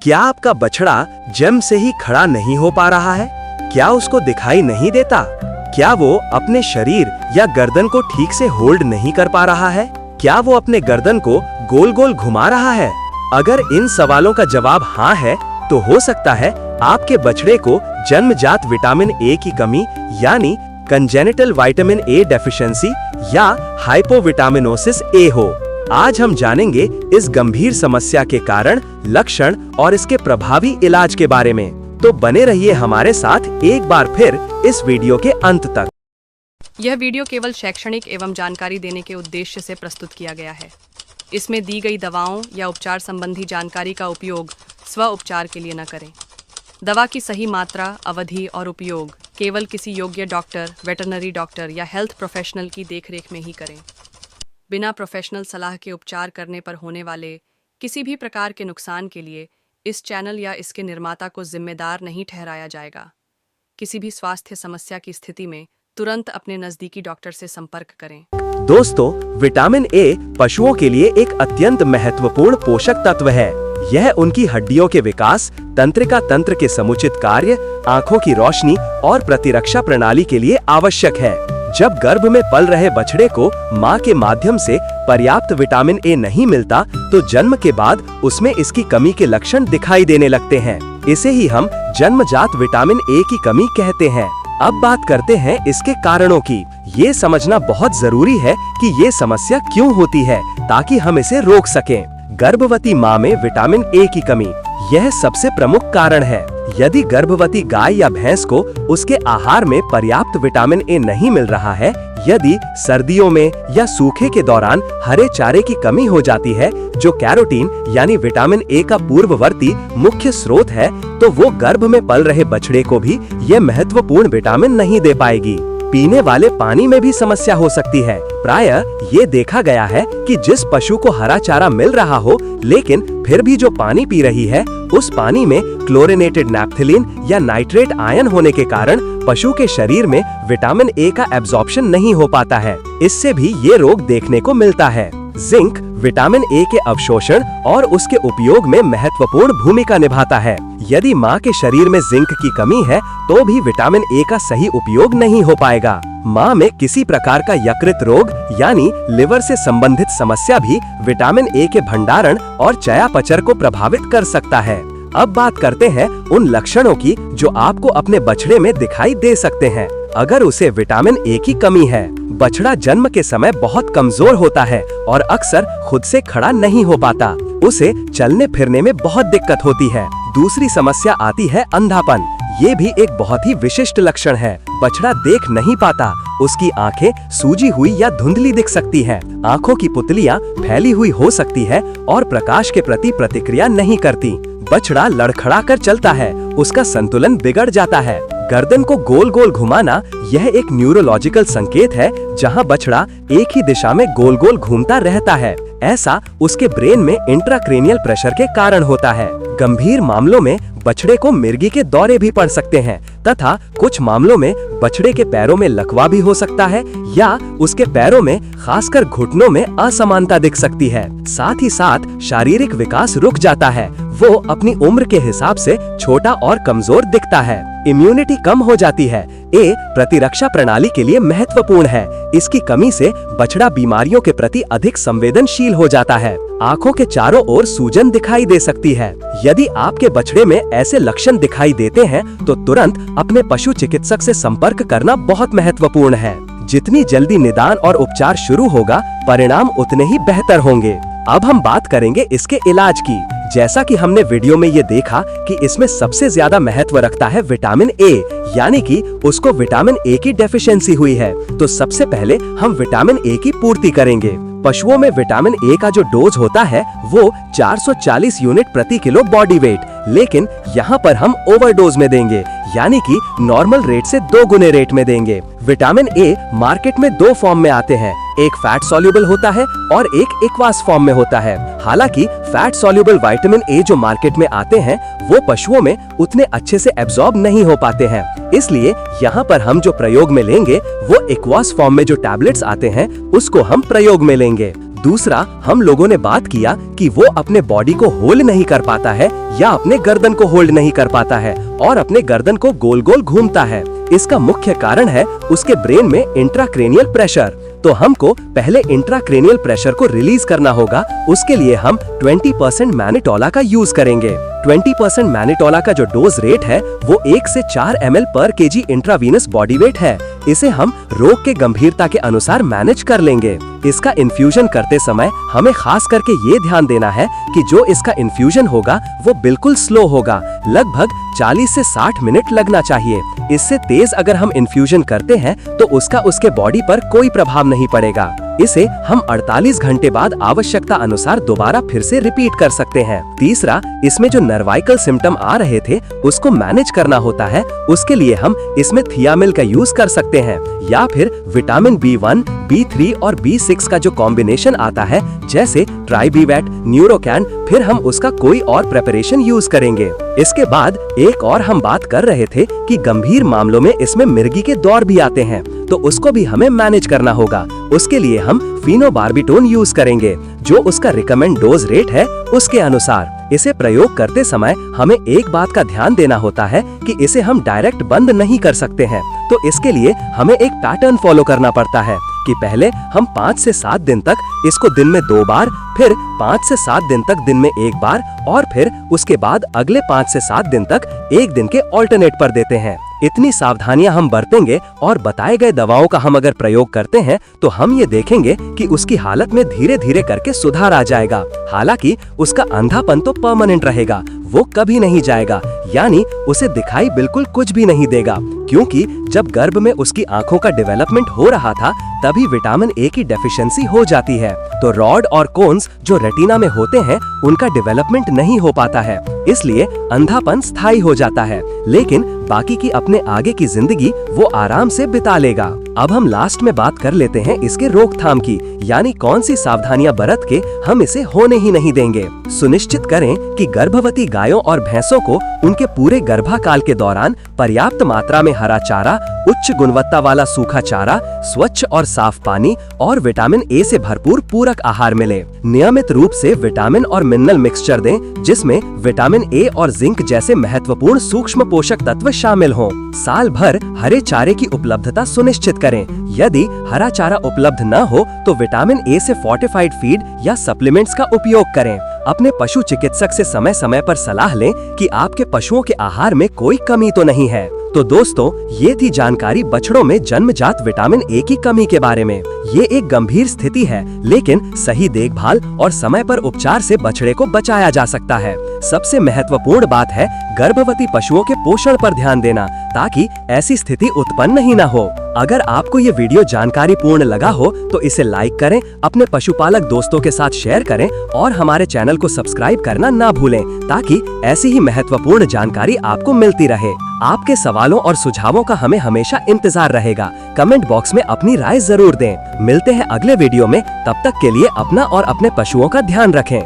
क्या आपका बछड़ा जन्म से ही खड़ा नहीं हो पा रहा है? क्या उसको दिखाई नहीं देता? क्या वो अपने शरीर या गर्दन को ठीक से होल्ड नहीं कर पा रहा है? क्या वो अपने गर्दन को गोल गोल घुमा रहा है? अगर इन सवालों का जवाब हाँ है, तो हो सकता है आपके बछड़े को जन्मजात विटामिन ए की कमी यानी कंजेनिटल विटामिन ए डेफिशिएंसी या हाइपोविटामिनोसिस ए हो। आज हम जानेंगे इस गंभीर समस्या के कारण, लक्षण और इसके प्रभावी इलाज के बारे में। तो बने रहिए हमारे साथ एक बार फिर इस वीडियो के अंत तक। यह वीडियो केवल शैक्षणिक एवं जानकारी देने के उद्देश्य से प्रस्तुत किया गया है। इसमें दी गई दवाओं या उपचार संबंधी जानकारी का उपयोग स्व उपचार के लिए न करें। दवा की सही मात्रा, अवधि और उपयोग केवल किसी योग्य डॉक्टर, वेटरनरी डॉक्टर या हेल्थ प्रोफेशनल की देखरेख में ही करें। बिना प्रोफेशनल सलाह के उपचार करने पर होने वाले किसी भी प्रकार के नुकसान के लिए इस चैनल या इसके निर्माता को जिम्मेदार नहीं ठहराया जाएगा। किसी भी स्वास्थ्य समस्या की स्थिति में तुरंत अपने नजदीकी डॉक्टर से संपर्क करें। दोस्तों, विटामिन ए पशुओं के लिए एक अत्यंत महत्वपूर्ण पोषक तत्व है। यह उनकी हड्डियों के विकास, तंत्रिका तंत्र के समुचित कार्य, आंखों की रोशनी और प्रतिरक्षा प्रणाली के लिए आवश्यक है। जब गर्भ में पल रहे बछड़े को मां के माध्यम से पर्याप्त विटामिन ए नहीं मिलता, तो जन्म के बाद उसमें इसकी कमी के लक्षण दिखाई देने लगते हैं। इसे ही हम जन्मजात विटामिन ए की कमी कहते हैं। अब बात करते हैं इसके कारणों की। ये समझना बहुत जरूरी है कि ये समस्या क्यों होती है, ताकि हम इसे रोक सकें। गर्भवती मां में विटामिन ए की कमी यह सबसे प्रमुख कारण है। यदि गर्भवती गाय या भैंस को उसके आहार में पर्याप्त विटामिन ए नहीं मिल रहा है, यदि सर्दियों में या सूखे के दौरान हरे चारे की कमी हो जाती है, जो कैरोटीन यानी विटामिन ए का पूर्ववर्ती मुख्य स्रोत है, तो वो गर्भ में पल रहे बछड़े को भी यह महत्वपूर्ण विटामिन नहीं दे पाएगी। पीने वाले पानी में भी समस्या हो सकती है। प्रायः ये देखा गया है कि जिस पशु को हरा चारा मिल रहा हो, लेकिन फिर भी जो पानी पी रही है, उस पानी में क्लोरिनेटेड नैप्थेलिन या नाइट्रेट आयन होने के कारण पशु के शरीर में विटामिन ए का एब्जॉर्प्शन नहीं हो पाता है। इससे भी ये रोग देखने को मिलता है। जिंक विटामिन ए के अवशोषण और उसके उपयोग में महत्वपूर्ण भूमिका निभाता है। यदि मां के शरीर में जिंक की कमी है, तो भी विटामिन ए का सही उपयोग नहीं हो पाएगा। मां में किसी प्रकार का यकृत रोग यानी लिवर से संबंधित समस्या भी विटामिन ए के भंडारण और चयापचय को प्रभावित कर सकता है। अब बात करते हैं उन लक्षणों की जो आपको अपने बछड़े में दिखाई दे सकते हैं अगर उसे विटामिन ए की कमी है। बछड़ा जन्म के समय बहुत कमजोर होता है और अक्सर खुद से खड़ा नहीं हो पाता। उसे चलने फिरने में बहुत दिक्कत होती है। दूसरी समस्या आती है अंधापन। ये भी एक बहुत ही विशिष्ट लक्षण है। बछड़ा देख नहीं पाता, उसकी आंखें सूजी हुई या धुंधली दिख सकती हैं। आंखों की पुतलियां फैली हुई हो सकती है और प्रकाश के प्रति प्रतिक्रिया नहीं करती। बछड़ा लड़खड़ा कर चलता है, उसका संतुलन बिगड़ जाता है। गर्दन को गोल गोल घुमाना यह एक न्यूरोलॉजिकल संकेत है, जहां बछड़ा एक ही दिशा में गोल गोल घूमता रहता है। ऐसा उसके ब्रेन में इंट्राक्रेनियल प्रेशर के कारण होता है। गंभीर मामलों में बछड़े को मिर्गी के दौरे भी पड़ सकते हैं तथा कुछ मामलों में बछड़े के पैरों में लकवा भी हो सकता है या उसके पैरों में, खासकर घुटनों में असमानता दिख सकती है। साथ ही साथ शारीरिक विकास रुक जाता है। वो अपनी उम्र के हिसाब से छोटा और कमजोर दिखता है। इम्यूनिटी कम हो जाती है। ए प्रतिरक्षा प्रणाली के लिए महत्वपूर्ण है। इसकी कमी से बछड़ा बीमारियों के प्रति अधिक संवेदनशील हो जाता है। आंखों के चारों ओर सूजन दिखाई दे सकती है। यदि आपके बछड़े में ऐसे लक्षण दिखाई देते हैं, तो तुरंत अपने पशु चिकित्सक से संपर्क करना बहुत महत्वपूर्ण है। जितनी जल्दी निदान और उपचार शुरू होगा, परिणाम उतने ही बेहतर होंगे। अब हम बात करेंगे इसके इलाज की। जैसा कि हमने वीडियो में ये देखा कि इसमें सबसे ज्यादा महत्व रखता है विटामिन ए, यानी कि उसको विटामिन ए की डेफिशिएंसी हुई है। तो सबसे पहले हम विटामिन ए की पूर्ति करेंगे। पशुओं में विटामिन ए का जो डोज होता है वो 440 यूनिट प्रति किलो बॉडी वेट, लेकिन यहाँ पर हम ओवरडोज में देंगे, यानी कि नॉर्मल रेट से 2 गुने रेट में देंगे। विटामिन ए मार्केट में 2 फॉर्म में आते हैं, एक फैट सॉल्युबल होता है और एक एक्वास फॉर्म में होता है। हालांकि फैट सॉल्युबल विटामिन ए जो मार्केट में आते हैं वो पशुओं में उतने अच्छे से एब्जॉर्ब नहीं हो पाते हैं, इसलिए यहाँ पर हम जो प्रयोग में लेंगे वो एक्वास फॉर्म में जो टैबलेट्स आते हैं उसको हम प्रयोग में लेंगे। दूसरा, हम लोगों ने बात किया कि वो अपने बॉडी को होल्ड नहीं कर पाता है या अपने गर्दन को होल्ड नहीं कर पाता है और अपने गर्दन को गोल गोल घूमता है। इसका मुख्य कारण है उसके ब्रेन में इंट्राक्रेनियल प्रेशर। तो हमको पहले इंट्राक्रेनियल प्रेशर को रिलीज करना होगा। उसके लिए हम 20% मैनिटोला का यूज करेंगे। 20% मैनिटोला का जो डोज रेट है वो 1 से 4 ml पर kg इंट्रावीनस बॉडी वेट है। इसे हम रोग के गंभीरता के अनुसार मैनेज कर लेंगे। इसका इन्फ्यूजन करते समय हमें खास करके ये ध्यान देना है कि जो इसका इन्फ्यूजन होगा वो बिल्कुल स्लो होगा, लगभग 40 से 60 मिनट लगना चाहिए। इससे तेज अगर हम इन्फ्यूजन करते हैं तो उसका उसके बॉडी पर कोई प्रभाव नहीं पड़ेगा। इसे हम 48 घंटे बाद आवश्यकता अनुसार दोबारा फिर से रिपीट कर सकते हैं। तीसरा, इसमें जो नर्वाइकल सिम्टम आ रहे थे उसको मैनेज करना होता है। उसके लिए हम इसमें थियामिल का यूज कर सकते हैं या फिर विटामिन B1, B3 और B6 का जो कॉम्बिनेशन आता है जैसे ट्राइबीवैट, न्यूरोकैन, फिर हम उसका कोई और प्रेपरेशन यूज करेंगे। इसके बाद एक और हम बात कर रहे थे कि गंभीर मामलों में इसमें मिर्गी के दौर भी आते हैं, तो उसको भी हमें मैनेज करना होगा। उसके लिए हम फिनोबार्बिटोन यूज करेंगे जो उसका रिकमेंड डोज रेट है उसके अनुसार। इसे प्रयोग करते समय हमें एक बात का ध्यान देना होता है कि इसे हम डायरेक्ट बंद नहीं कर सकते हैं। तो इसके लिए हमें एक पैटर्न फॉलो करना पड़ता है कि पहले हम 5 से 7 दिन तक इसको दिन में 2 बार, फिर 5 से 7 दिन तक दिन में 1 बार और फिर उसके बाद अगले 5 से 7 दिन तक 1 दिन के ऑल्टरनेट पर देते हैं। इतनी सावधानियां हम बरतेंगे और बताए गए दवाओं का हम अगर प्रयोग करते हैं तो हम ये देखेंगे कि उसकी हालत में धीरे धीरे करके सुधार आ जाएगा। हालांकि उसका अंधापन तो परमानेंट रहेगा, वो कभी नहीं जाएगा, यानी उसे दिखाई बिल्कुल कुछ भी नहीं देगा, क्योंकि जब गर्भ में उसकी आंखों का डेवलपमेंट हो रहा था तभी विटामिन ए की डेफिशिएंसी हो जाती है। तो रॉड और कोन्स जो रेटिना में होते हैं उनका डेवलपमेंट नहीं हो पाता है, इसलिए अंधापन स्थायी हो जाता है, लेकिन बाकी की अपने आगे की जिंदगी वो आराम से बिता लेगा। अब हम लास्ट में बात कर लेते हैं इसके रोकथाम की, यानी कौन सी सावधानियां बरत के हम इसे होने ही नहीं देंगे। सुनिश्चित करें कि गर्भवती गायों और भैंसों को उनके पूरे गर्भाकाल के दौरान पर्याप्त मात्रा में हरा चारा, उच्च गुणवत्ता वाला सूखा चारा, स्वच्छ और साफ पानी और विटामिन ए से भरपूर पूरक आहार मिले। नियमित रूप से विटामिन और मिनरल मिक्सचर दें जिसमें विटामिन ए और जिंक जैसे महत्वपूर्ण सूक्ष्म पोषक तत्व शामिल हों। साल भर हरे चारे की उपलब्धता सुनिश्चित करें। यदि हरा चारा उपलब्ध न हो तो विटामिन ए से फोर्टिफाइड फीड या सप्लीमेंट्स का उपयोग करें। अपने पशु चिकित्सक से समय समय पर सलाह लें कि आपके पशुओं के आहार में कोई कमी तो नहीं है। तो दोस्तों, ये थी जानकारी बछड़ों में जन्मजात विटामिन ए की कमी के बारे में। ये एक गंभीर स्थिति है, लेकिन सही देखभाल और समय पर उपचार से बछड़े को बचाया जा सकता है। सबसे महत्वपूर्ण बात है गर्भवती पशुओं के पोषण पर ध्यान देना ताकि ऐसी स्थिति उत्पन्न ही न हो। अगर आपको ये वीडियो जानकारी पूर्ण लगा हो तो इसे लाइक करें, अपने पशुपालक दोस्तों के साथ शेयर करें और हमारे चैनल को सब्सक्राइब करना ना भूलें ताकि ऐसी ही महत्वपूर्ण जानकारी आपको मिलती रहे। आपके सवालों और सुझावों का हमें हमेशा इंतजार रहेगा। कमेंट बॉक्स में अपनी राय जरूर दें। मिलते हैं अगले वीडियो में, तब तक के लिए अपना और अपने पशुओं का ध्यान रखें।